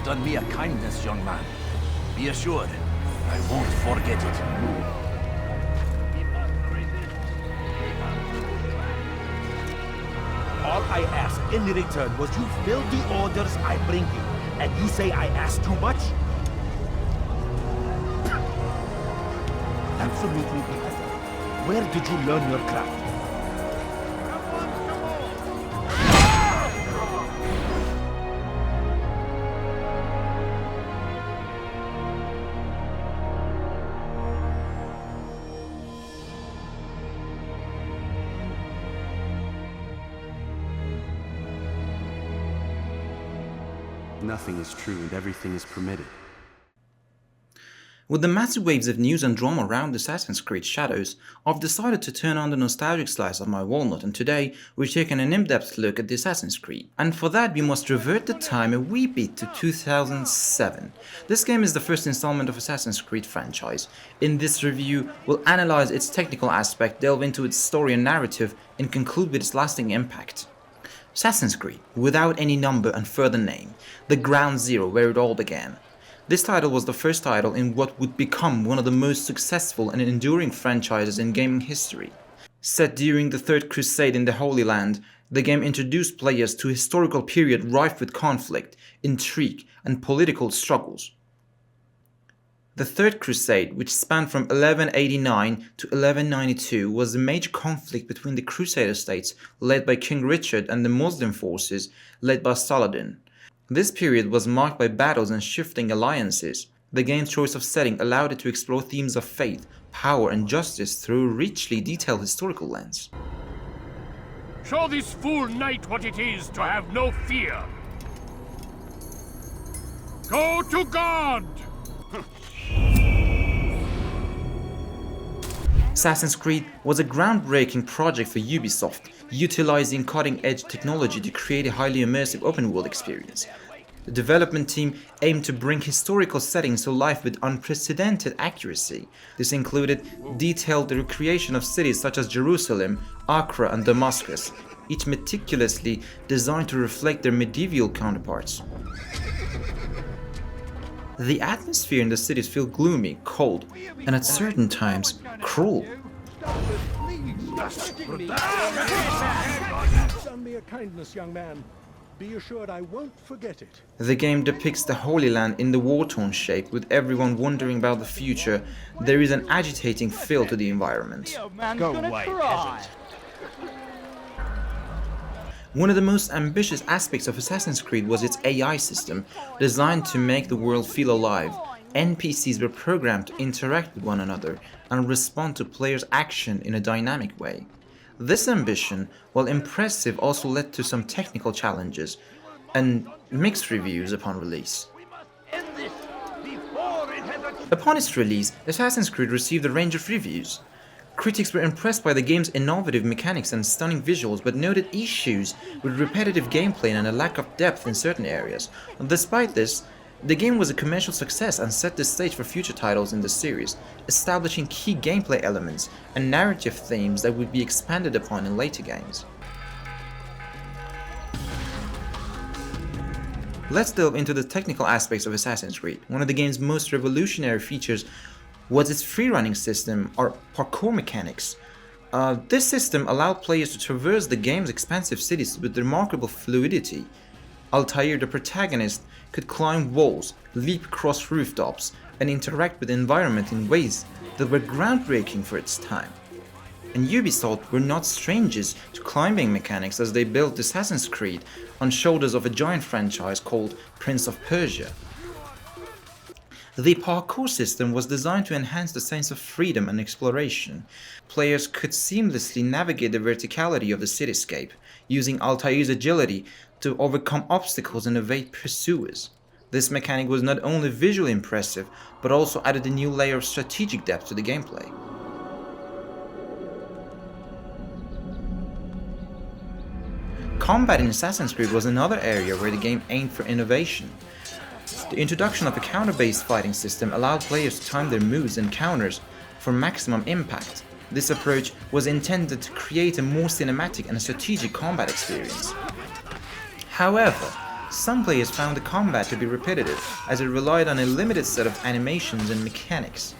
done me a kindness, young man. Be assured, I won't forget it. All I ask in return was you fill the orders I bring you, and you say I ask too much? Absolutely. Where did you learn your craft? Nothing is true and everything is permitted. With the massive waves of news and drama around Assassin's Creed Shadows, I've decided to turn on the nostalgic slice of my walnut, and today we're taking an in-depth look at the Assassin's Creed. And for that we must revert the time a wee bit to 2007. This game is the first installment of Assassin's Creed franchise. In this review, we'll analyze its technical aspect, delve into its story and narrative, and conclude with its lasting impact. Assassin's Creed, without any number and further name, the ground zero where it all began. This title was the first title in what would become one of the most successful and enduring franchises in gaming history. Set during the Third Crusade in the Holy Land, the game introduced players to a historical period rife with conflict, intrigue, and political struggles. The Third Crusade, which spanned from 1189 to 1192, was a major conflict between the Crusader states led by King Richard and the Muslim forces led by Saladin. This period was marked by battles and shifting alliances. The game's choice of setting allowed it to explore themes of faith, power, and justice through a richly detailed historical lens. Show this fool knight what it is to have no fear. Go to God! Assassin's Creed was a groundbreaking project for Ubisoft, utilizing cutting-edge technology to create a highly immersive open-world experience. The development team aimed to bring historical settings to life with unprecedented accuracy. This included detailed recreation of cities such as Jerusalem, Accra, and Damascus, each meticulously designed to reflect their medieval counterparts. The atmosphere in the cities felt gloomy, cold, and at certain times, cruel. Done me a kindness, young man. Be assured I won't forget it. The game depicts the Holy Land in the war-torn shape, with everyone wondering about the future. There is an agitating feel to the environment. Go away, peasant. One of the most ambitious aspects of Assassin's Creed was its AI system, designed to make the world feel alive. NPCs were programmed to interact with one another and respond to players' action in a dynamic way. This ambition, while impressive, also led to some technical challenges and mixed reviews upon release. Upon its release, Assassin's Creed received a range of reviews. Critics were impressed by the game's innovative mechanics and stunning visuals, but noted issues with repetitive gameplay and a lack of depth in certain areas. Despite this, the game was a commercial success and set the stage for future titles in the series, establishing key gameplay elements and narrative themes that would be expanded upon in later games. Let's delve into the technical aspects of Assassin's Creed. One of the game's most revolutionary features was its free-running system, or parkour mechanics. This system allowed players to traverse the game's expansive cities with remarkable fluidity. Altair, the protagonist, could climb walls, leap across rooftops, and interact with the environment in ways that were groundbreaking for its time. And Ubisoft were not strangers to climbing mechanics, as they built Assassin's Creed on shoulders of a giant franchise called Prince of Persia. The parkour system was designed to enhance the sense of freedom and exploration. Players could seamlessly navigate the verticality of the cityscape, using Altair's agility to overcome obstacles and evade pursuers. This mechanic was not only visually impressive, but also added a new layer of strategic depth to the gameplay. Combat in Assassin's Creed was another area where the game aimed for innovation. The introduction of a counter-based fighting system allowed players to time their moves and counters for maximum impact. This approach was intended to create a more cinematic and strategic combat experience. However, Some players found the combat to be repetitive, as it relied on a limited set of animations and mechanics.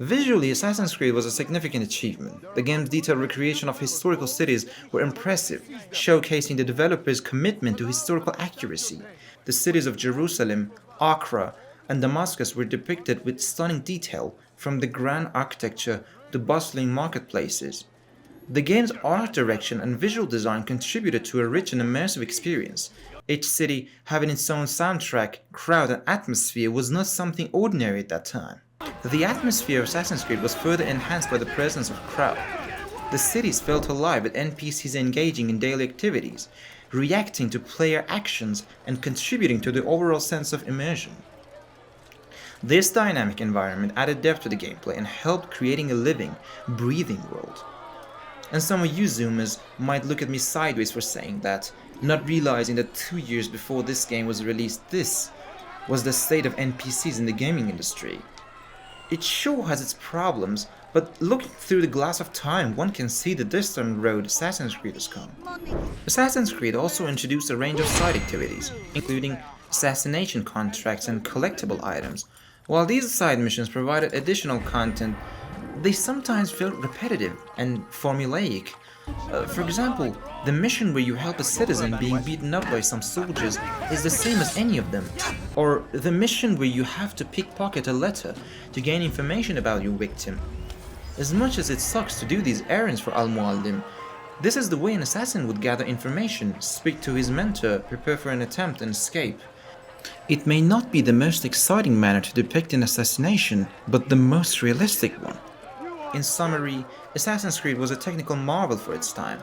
Visually, Assassin's Creed was a significant achievement. The game's detailed recreation of historical cities were impressive, showcasing the developers' commitment to historical accuracy. The cities of Jerusalem, Accra, and Damascus were depicted with stunning detail, from the grand architecture to bustling marketplaces. The game's art direction and visual design contributed to a rich and immersive experience. Each city having its own soundtrack, crowd, and atmosphere was not something ordinary at that time. The atmosphere of Assassin's Creed was further enhanced by the presence of crowd. The cities felt alive with NPCs engaging in daily activities, reacting to player actions, and contributing to the overall sense of immersion. This dynamic environment added depth to the gameplay and helped creating a living, breathing world. And some of you Zoomers might look at me sideways for saying that, not realizing that 2 years before this game was released, this was the state of NPCs in the gaming industry. It sure has its problems, but looking through the glass of time, one can see the distant road Assassin's Creed has come. Assassin's Creed also introduced a range of side activities, including assassination contracts and collectible items. While these side missions provided additional content, they sometimes felt repetitive and formulaic. For example, the mission where you help a citizen being beaten up by some soldiers is the same as any of them. Or the mission where you have to pickpocket a letter to gain information about your victim. As much as it sucks to do these errands for Al-Muallim, this is the way an assassin would gather information, speak to his mentor, prepare for an attempt, and escape. It may not be the most exciting manner to depict an assassination, but the most realistic one. In summary, Assassin's Creed was a technical marvel for its time,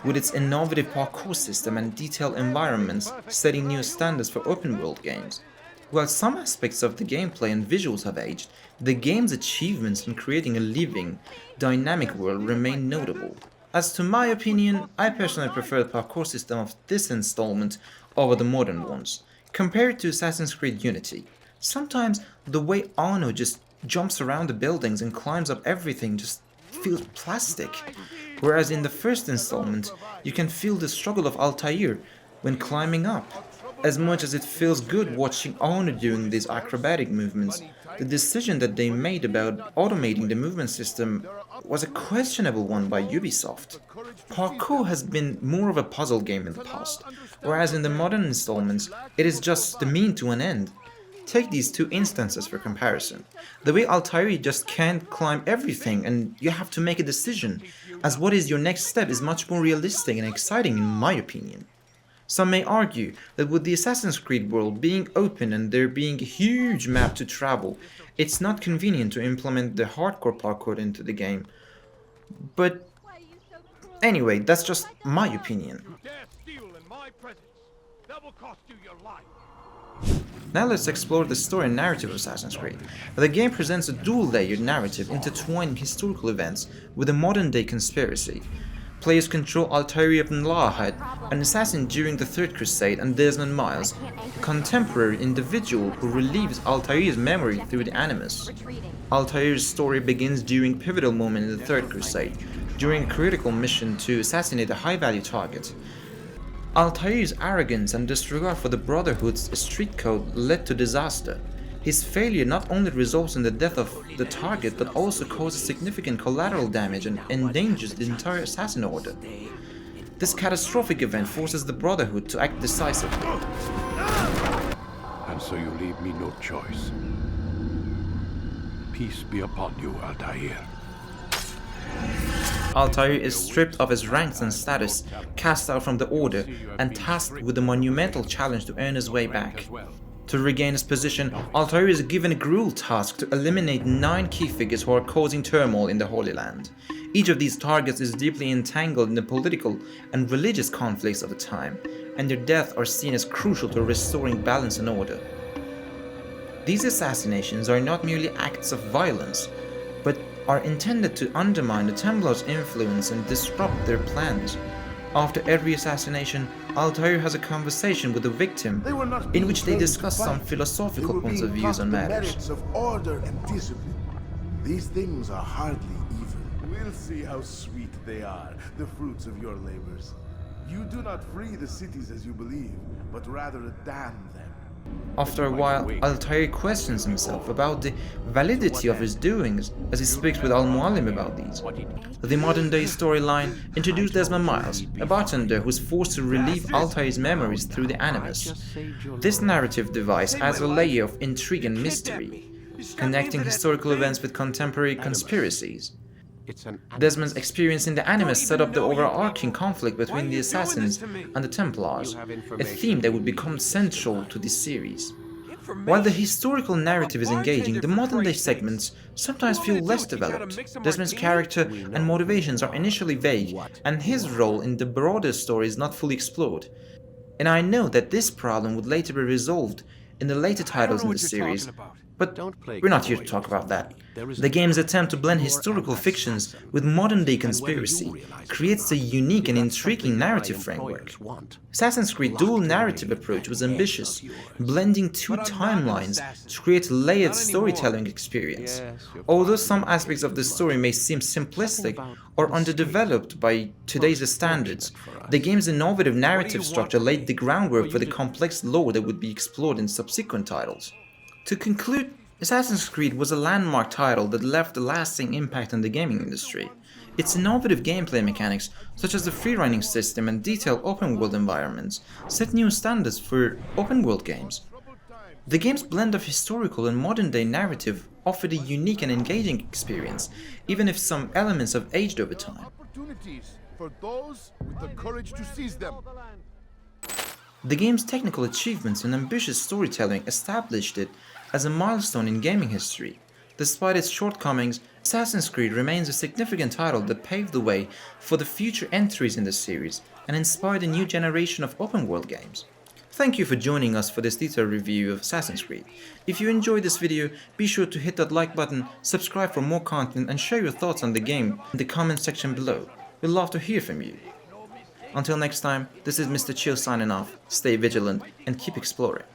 with its innovative parkour system and detailed environments setting new standards for open-world games. While some aspects of the gameplay and visuals have aged, the game's achievements in creating a living, dynamic world remain notable. As to my opinion, I personally prefer the parkour system of this installment over the modern ones. Compared to Assassin's Creed Unity, sometimes the way Arno just jumps around the buildings and climbs up everything just feels plastic, whereas in the first installment, you can feel the struggle of Altair when climbing up. As much as it feels good watching Arno doing these acrobatic movements, the decision that they made about automating the movement system was a questionable one by Ubisoft. Parkour has been more of a puzzle game in the past, whereas in the modern installments, it is just the mean to an end. Take these two instances for comparison. The way Altair just can't climb everything and you have to make a decision, as what is your next step is much more realistic and exciting in my opinion. Some may argue that with the Assassin's Creed world being open and there being a huge map to travel, it's not convenient to implement the hardcore parkour into the game. But anyway, that's just my opinion. Now let's explore the story and narrative of Assassin's Creed. The game presents a dual-layered narrative intertwining historical events with a modern-day conspiracy. Players control Altair ibn Lahad, an assassin during the Third Crusade, and Desmond Miles, a contemporary individual who relieves Altair's memory through the Animus. Altair's story begins during a pivotal moment in the Third Crusade, during a critical mission to assassinate a high-value target. Altair's arrogance and disregard for the Brotherhood's street code led to disaster. His failure not only results in the death of the target, but also causes significant collateral damage and endangers the entire assassin order. This catastrophic event forces the Brotherhood to act decisively. And so you leave me no choice. Peace be upon you, Altair. Altair is stripped of his ranks and status, cast out from the Order, and tasked with the monumental challenge to earn his way back. To regain his position, Altair is given a cruel task to eliminate 9 key figures who are causing turmoil in the Holy Land. Each of these targets is deeply entangled in the political and religious conflicts of the time, and their deaths are seen as crucial to restoring balance and order. These assassinations are not merely acts of violence, but are intended to undermine the Templars' influence and disrupt their plans. After every assassination, Altair has a conversation with the victim, in which they discuss some philosophical points of views on matters. Of order and discipline. These things are hardly even. We'll see how sweet they are, the fruits of your labors. You do not free the cities as you believe, but rather damn them. After a while, Altair questions himself about the validity of his doings as he speaks with Al-Mualim about these. The modern-day storyline introduced Desmond Miles, a bartender who is forced to relive Altair's memories through the Animus. This narrative device adds a layer of intrigue and mystery, connecting historical events with contemporary conspiracies. Desmond's experience in the Animus set up the overarching conflict between the Assassins and the Templars, a theme that would become central to this series. While the historical narrative is engaging, the modern-day segments sometimes feel less developed. Desmond's character and motivations are initially vague, and his role in the broader story is not fully explored. And I know that this problem would later be resolved in the later titles in the series, but we're not here to talk about that. The game's attempt to blend historical fictions with modern-day conspiracy creates a unique and intriguing narrative framework. Assassin's Creed's dual narrative approach was ambitious, blending two timelines to create a layered storytelling experience. Although some aspects of the story may seem simplistic or underdeveloped by today's standards, the game's innovative narrative structure laid the groundwork for the complex lore that would be explored in subsequent titles. To conclude, Assassin's Creed was a landmark title that left a lasting impact on the gaming industry. Its innovative gameplay mechanics, such as the free-running system and detailed open-world environments, set new standards for open-world games. The game's blend of historical and modern-day narrative offered a unique and engaging experience, even if some elements have aged over time. Opportunities for those with the courage to seize them. The game's technical achievements and ambitious storytelling established it as a milestone in gaming history. Despite its shortcomings, Assassin's Creed remains a significant title that paved the way for the future entries in the series and inspired a new generation of open-world games. Thank you for joining us for this detailed review of Assassin's Creed. If you enjoyed this video, be sure to hit that like button, subscribe for more content, and share your thoughts on the game in the comment section below. We'd love to hear from you. Until next time, this is Mr. Chill signing off. Stay vigilant and keep exploring.